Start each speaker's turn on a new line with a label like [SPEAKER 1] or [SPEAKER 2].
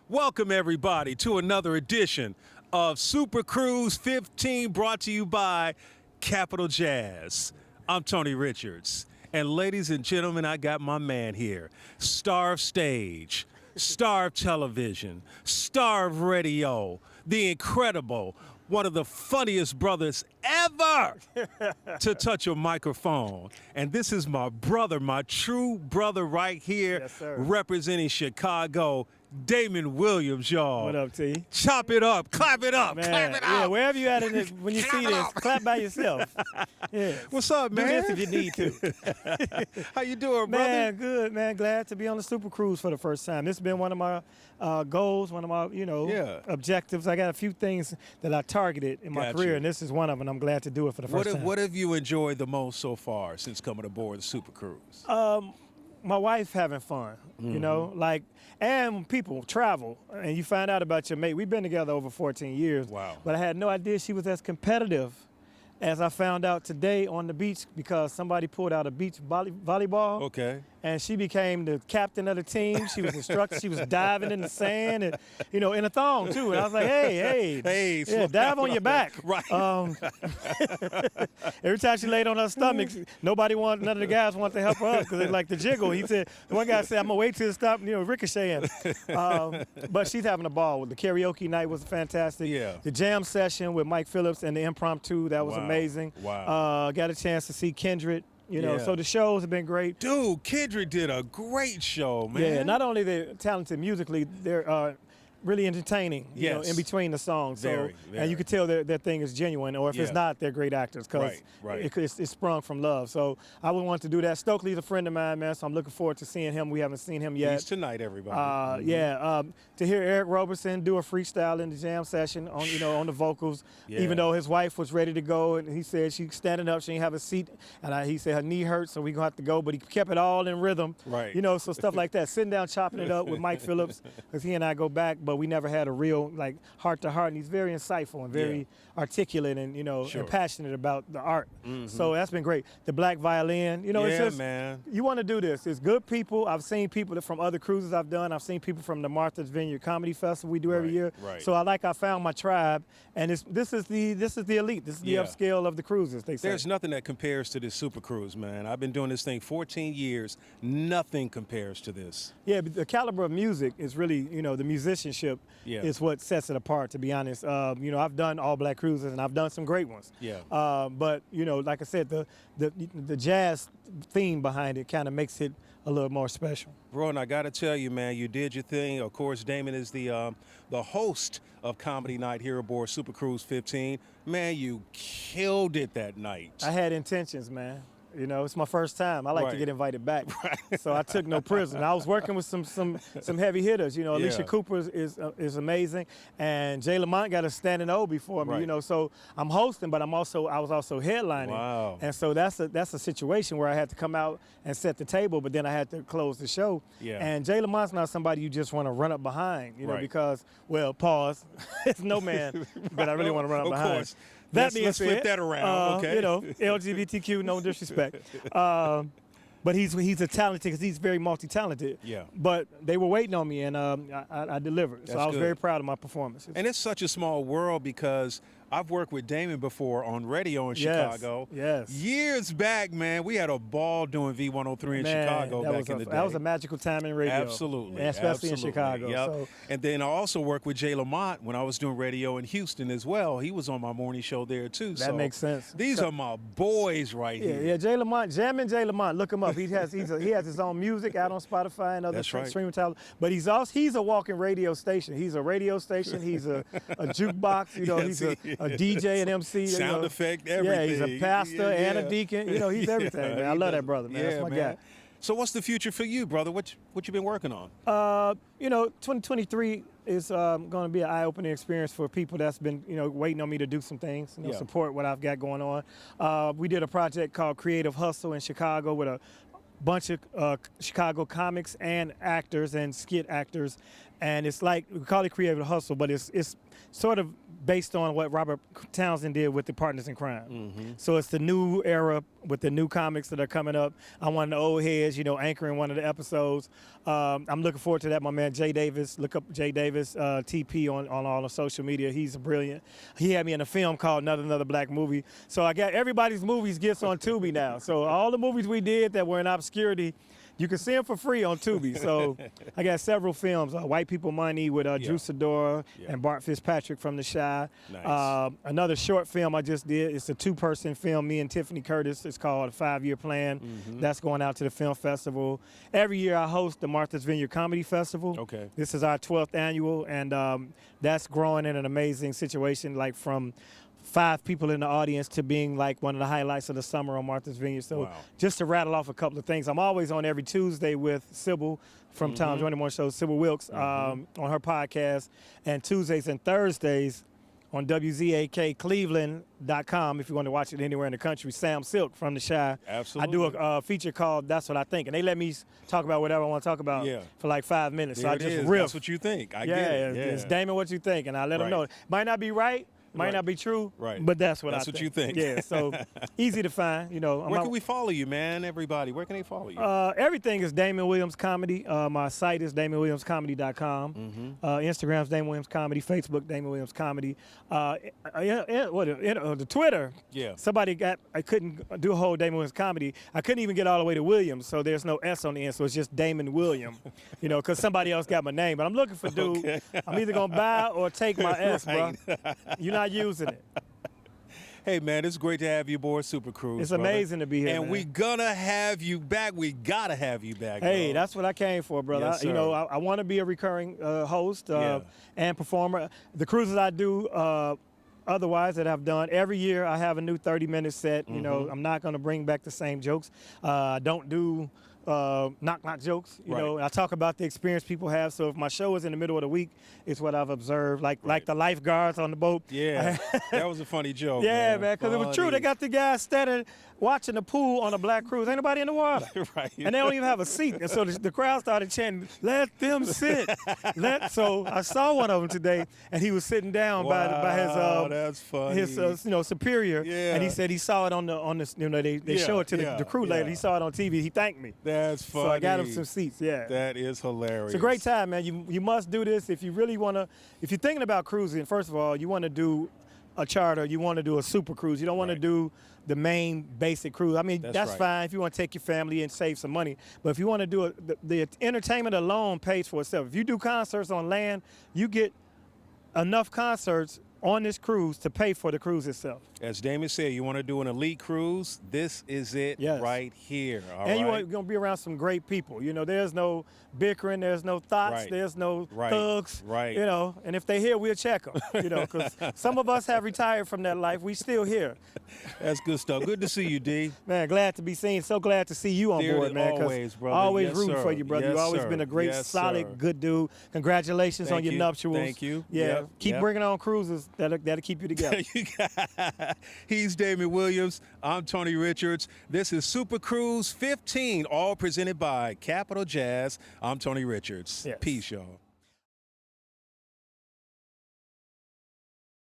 [SPEAKER 1] Welcome, everybody, to another edition of SuperCruise 15, brought to you by Capital Jazz. I'm Tony Richards. And ladies and gentlemen, I got my man here, star of stage, star of television, star of radio, the incredible, one of the funniest brothers ever to touch a microphone. And this is my brother, my true brother right here,
[SPEAKER 2] Yes, sir.
[SPEAKER 1] representing Chicago, Damon Williams, y'all.
[SPEAKER 2] What up, T?
[SPEAKER 1] Chop it up, clap it up,
[SPEAKER 2] Man,
[SPEAKER 1] clap it
[SPEAKER 2] yeah,
[SPEAKER 1] up.
[SPEAKER 2] wherever you at in this, when you see this, clap by yourself. Yeah.
[SPEAKER 1] What's up,
[SPEAKER 2] Do
[SPEAKER 1] man?
[SPEAKER 2] this if you need to.
[SPEAKER 1] How you doing, brother?
[SPEAKER 2] Man, good, man. Glad to be on the SuperCruise for the first time. This has been one of my goals, one of my,
[SPEAKER 1] Yeah.
[SPEAKER 2] objectives. I got a few things that I targeted in my
[SPEAKER 1] Got
[SPEAKER 2] career,
[SPEAKER 1] you.
[SPEAKER 2] and this is one of them. I'm glad to do it for the first time.
[SPEAKER 1] What have you enjoyed the most so far since coming aboard the SuperCruise?
[SPEAKER 2] My wife having fun, you know, like, and when people travel and you find out about your mate. We've been together over 14 years.
[SPEAKER 1] Wow.
[SPEAKER 2] But I had no idea she was as competitive as I found out today on the beach because somebody pulled out a beach volleyball.
[SPEAKER 1] Okay.
[SPEAKER 2] And she became the captain of the team. She was instructed. She was diving in the sand and, in a thong too. And I was like, hey, yeah, dive on your back.
[SPEAKER 1] Right.
[SPEAKER 2] Every time she laid on her stomach, none of the guys wanted to help her up because it's like the jiggle. He said, one guy said, I'm gonna wait till it stops, ricocheting. But she's having a ball. The karaoke night was fantastic.
[SPEAKER 1] Yeah.
[SPEAKER 2] The jam session with Mike Phillips and the impromptu, that was
[SPEAKER 1] Wow.
[SPEAKER 2] amazing.
[SPEAKER 1] Wow.
[SPEAKER 2] Got a chance to see Kendrick.
[SPEAKER 1] Yeah.
[SPEAKER 2] So the shows have been great.
[SPEAKER 1] Dude, Kendrick did a great show, man.
[SPEAKER 2] Yeah, not only they're talented musically, they're really entertaining,
[SPEAKER 1] Yes.
[SPEAKER 2] in between the songs.
[SPEAKER 1] Very,
[SPEAKER 2] And
[SPEAKER 1] very.
[SPEAKER 2] you can tell their thing is genuine, or if it's
[SPEAKER 1] Yeah.
[SPEAKER 2] not, they're great actors because
[SPEAKER 1] Right.
[SPEAKER 2] it's sprung from love. So I would want to do that. Stokely's a friend of mine, man, so I'm looking forward to seeing him. We haven't seen him yet.
[SPEAKER 1] He's tonight, everybody.
[SPEAKER 2] To hear Eric Roberson do a freestyle in the jam session on the vocals,
[SPEAKER 1] Yeah.
[SPEAKER 2] even though his wife was ready to go and he said she's standing up, she didn't have a seat, and he said her knee hurts, so we gonna have to go, but he kept it all in rhythm.
[SPEAKER 1] Right.
[SPEAKER 2] So stuff like that. Sitting down chopping it up with Mike Phillips, because he and I go back, but we never had a real heart to heart, and he's very insightful and very articulate and
[SPEAKER 1] Sure.
[SPEAKER 2] and passionate about the art. So that's been great. The black violin, it's
[SPEAKER 1] Yeah,
[SPEAKER 2] just,
[SPEAKER 1] man.
[SPEAKER 2] you want to do this. It's good people. I've seen people from other cruises I've done. I've seen people from the Martha's Vineyard Comedy Festival we do every
[SPEAKER 1] Right,
[SPEAKER 2] year.
[SPEAKER 1] right.
[SPEAKER 2] So I found my tribe, and this is the elite. This is the
[SPEAKER 1] Yeah.
[SPEAKER 2] upscale of the cruises. They say.
[SPEAKER 1] There's nothing that compares to this SuperCruise, man. I've been doing this thing 14 years. Nothing compares to this.
[SPEAKER 2] Yeah, but the caliber of music is really, the musicianship
[SPEAKER 1] Yeah.
[SPEAKER 2] is what sets it apart, to be honest. I've done all black cruises and I've done some great ones.
[SPEAKER 1] Yeah.
[SPEAKER 2] But, like I said, the jazz theme behind it kind of makes it a little more special.
[SPEAKER 1] Bro, and I got to tell you, man, you did your thing. Of course, Damon is the host of Comedy Night here aboard SuperCruise 15. Man, you killed it that night.
[SPEAKER 2] I had intentions, man. It's my first time. I like to
[SPEAKER 1] Right.
[SPEAKER 2] get invited back, so I took no prisoners. I was working with some heavy hitters. Alicia
[SPEAKER 1] Yeah.
[SPEAKER 2] Cooper is amazing, and Jay Lamont got a standing O before me.
[SPEAKER 1] Right.
[SPEAKER 2] So I'm hosting, but I was also headlining.
[SPEAKER 1] Wow.
[SPEAKER 2] And so that's a situation where I had to come out and set the table, but then I had to close the show.
[SPEAKER 1] Yeah.
[SPEAKER 2] And Jay Lamont's not somebody you just want to run up behind,
[SPEAKER 1] Right.
[SPEAKER 2] because, pause, it's no man that I really want to run up
[SPEAKER 1] Of
[SPEAKER 2] behind.
[SPEAKER 1] course.
[SPEAKER 2] That being
[SPEAKER 1] Let's
[SPEAKER 2] said,
[SPEAKER 1] flip that around, okay?
[SPEAKER 2] LGBTQ, no disrespect. But he's a talented, because he's very multi-talented.
[SPEAKER 1] Yeah.
[SPEAKER 2] But they were waiting on me, and I delivered. So
[SPEAKER 1] That's
[SPEAKER 2] I was
[SPEAKER 1] good.
[SPEAKER 2] very proud of my performances.
[SPEAKER 1] And it's such a small world because I've worked with Damon before on radio in
[SPEAKER 2] Yes,
[SPEAKER 1] Chicago.
[SPEAKER 2] yes.
[SPEAKER 1] Years back, man, we had a ball doing V103 in
[SPEAKER 2] Man,
[SPEAKER 1] Chicago
[SPEAKER 2] that
[SPEAKER 1] back
[SPEAKER 2] was
[SPEAKER 1] in the day.
[SPEAKER 2] that was a magical time in radio.
[SPEAKER 1] Absolutely.
[SPEAKER 2] And especially
[SPEAKER 1] absolutely.
[SPEAKER 2] in Chicago.
[SPEAKER 1] Yep.
[SPEAKER 2] So
[SPEAKER 1] And then I also worked with Jay Lamont when I was doing radio in Houston as well. He was on my morning show there too.
[SPEAKER 2] That makes sense.
[SPEAKER 1] These are my boys right
[SPEAKER 2] yeah,
[SPEAKER 1] here.
[SPEAKER 2] yeah, Jay Lamont, jamming Jay Lamont. Look him up. He has his own music out on Spotify and other
[SPEAKER 1] That's right.
[SPEAKER 2] streaming talent. But he's a walking radio station. He's a radio station. He's a jukebox.
[SPEAKER 1] Yes,
[SPEAKER 2] He's a DJ and MC.
[SPEAKER 1] Sound effect,
[SPEAKER 2] Yeah,
[SPEAKER 1] everything.
[SPEAKER 2] he's a pastor and a deacon. He's everything, man. I love that brother, man.
[SPEAKER 1] Yeah,
[SPEAKER 2] That's my
[SPEAKER 1] man.
[SPEAKER 2] guy.
[SPEAKER 1] So what's the future for you, brother? What you been working on?
[SPEAKER 2] 2023 is going to be an eye-opening experience for people that's been, waiting on me to do some things,
[SPEAKER 1] Yeah.
[SPEAKER 2] support what I've got going on. We did a project called Creative Hustle in Chicago with a bunch of Chicago comics and actors and skit actors, and it's like, we call it Creative Hustle, but it's sort of based on what Robert Townsend did with the Partners in Crime. So it's the new era with the new comics that are coming up. I'm one of the old heads, anchoring one of the episodes. I'm looking forward to that. My man Jay Davis, look up Jay Davis, TP on all the social media. He's brilliant. He had me in a film called Another Black Movie. So I got everybody's movies gets on Tubi now. So all the movies we did that were in obscurity, you can see them for free on Tubi. So I got several films. White People Money with Drew Sidora and Bart Fitzpatrick from The Chi.
[SPEAKER 1] Nice.
[SPEAKER 2] Another short film I just did. It's a 2-person film, me and Tiffany Curtis. It's called A 5-Year Plan. That's going out to the film festival. Every year I host the Martha's Vineyard Comedy Festival.
[SPEAKER 1] Okay.
[SPEAKER 2] This is our 12th annual, and that's growing in an amazing situation, like from 5 people in the audience to being like one of the highlights of the summer on Martha's Vineyard. So just to rattle off a couple of things, I'm always on every Tuesday with Sybil from Tom Joyner Morning Show, Sybil Wilkes, on her podcast, and Tuesdays and Thursdays on WZAKCleveland.com if you want to watch it anywhere in the country. Sam Silk from The Chi.
[SPEAKER 1] Absolutely.
[SPEAKER 2] I do a feature called That's What I Think, and they let me talk about whatever I want to talk about for like 5 minutes.
[SPEAKER 1] There
[SPEAKER 2] so I
[SPEAKER 1] it
[SPEAKER 2] just
[SPEAKER 1] is.
[SPEAKER 2] riff.
[SPEAKER 1] That's what you think. I get it.
[SPEAKER 2] It's Damon, what you think? And I let them know. Might not be right. Might not be true, but that's what I think.
[SPEAKER 1] That's what you think.
[SPEAKER 2] Yeah, so easy to find,
[SPEAKER 1] Where can we follow you, man, everybody? Where can they follow you?
[SPEAKER 2] Everything is Damon Williams Comedy. My site is DamonWilliamsComedy.com. Instagram's Damon Williams Comedy. Facebook, Damon Williams Comedy. The Twitter, somebody I couldn't do a whole Damon Williams Comedy. I couldn't even get all the way to Williams, so there's no S on the end, so it's just Damon William, because somebody else got my name. But I'm looking for dude. I'm either going to buy or take my S, bro. You're not using it.
[SPEAKER 1] Hey, man, it's great to have you aboard SuperCruise.
[SPEAKER 2] It's amazing to be here,
[SPEAKER 1] and we're going to have you back. We got to have you back,
[SPEAKER 2] Hey,
[SPEAKER 1] bro.
[SPEAKER 2] that's what I came for, brother.
[SPEAKER 1] Yes, sir.
[SPEAKER 2] I want to be a recurring host and performer. The cruises I do otherwise that I've done, every year I have a new 30-minute set. I'm not going to bring back the same jokes. I don't do knock jokes, I talk about the experience people have. So if my show is in the middle of the week, it's what I've observed, like the lifeguards on the boat.
[SPEAKER 1] Yeah, that was a funny joke.
[SPEAKER 2] Yeah, man, because it was true. They got the guys standing watching the pool on a black cruise. Ain't nobody in the water.
[SPEAKER 1] Right.
[SPEAKER 2] And they don't even have a seat. And so the crowd started chanting, "Let them sit." So I saw one of them today, and he was sitting down by his
[SPEAKER 1] that's funny.
[SPEAKER 2] his superior, and he said he saw it on the they show it to the crew later. He saw it on TV. He thanked me.
[SPEAKER 1] That's funny.
[SPEAKER 2] So I got him some seats. Yeah,
[SPEAKER 1] that is hilarious.
[SPEAKER 2] It's a great time, man. You must do this if you really want to. If you're thinking about cruising, first of all, you want to do a charter. You want to do a super cruise. You don't want to do the main basic cruise. I mean, that's fine if you want to take your family and save some money. But if you want to do it, the entertainment alone pays for itself. If you do concerts on land, you get enough concerts on this cruise to pay for the cruise itself.
[SPEAKER 1] As Damon said, you want to do an elite cruise, this is it right here.
[SPEAKER 2] And you're going to be around some great people. There's no bickering, there's no thoughts, there's no thugs.
[SPEAKER 1] Right.
[SPEAKER 2] And if they're here, we'll check them. Because some of us have retired from that life. We still here.
[SPEAKER 1] That's good stuff. Good to see you, D.
[SPEAKER 2] Man, glad to be seen. So glad to see you on board, man.
[SPEAKER 1] Always, brother.
[SPEAKER 2] Always rooting for you, brother. You've always been a great, solid, good dude. Congratulations on your nuptials.
[SPEAKER 1] Thank you.
[SPEAKER 2] Yeah. Keep bringing on cruises. That'll keep you together.
[SPEAKER 1] He's Damon Williams. I'm Tony Richards. This is SuperCruise 15, all presented by Capital Jazz. I'm Tony Richards.
[SPEAKER 2] Yes.
[SPEAKER 1] Peace, y'all.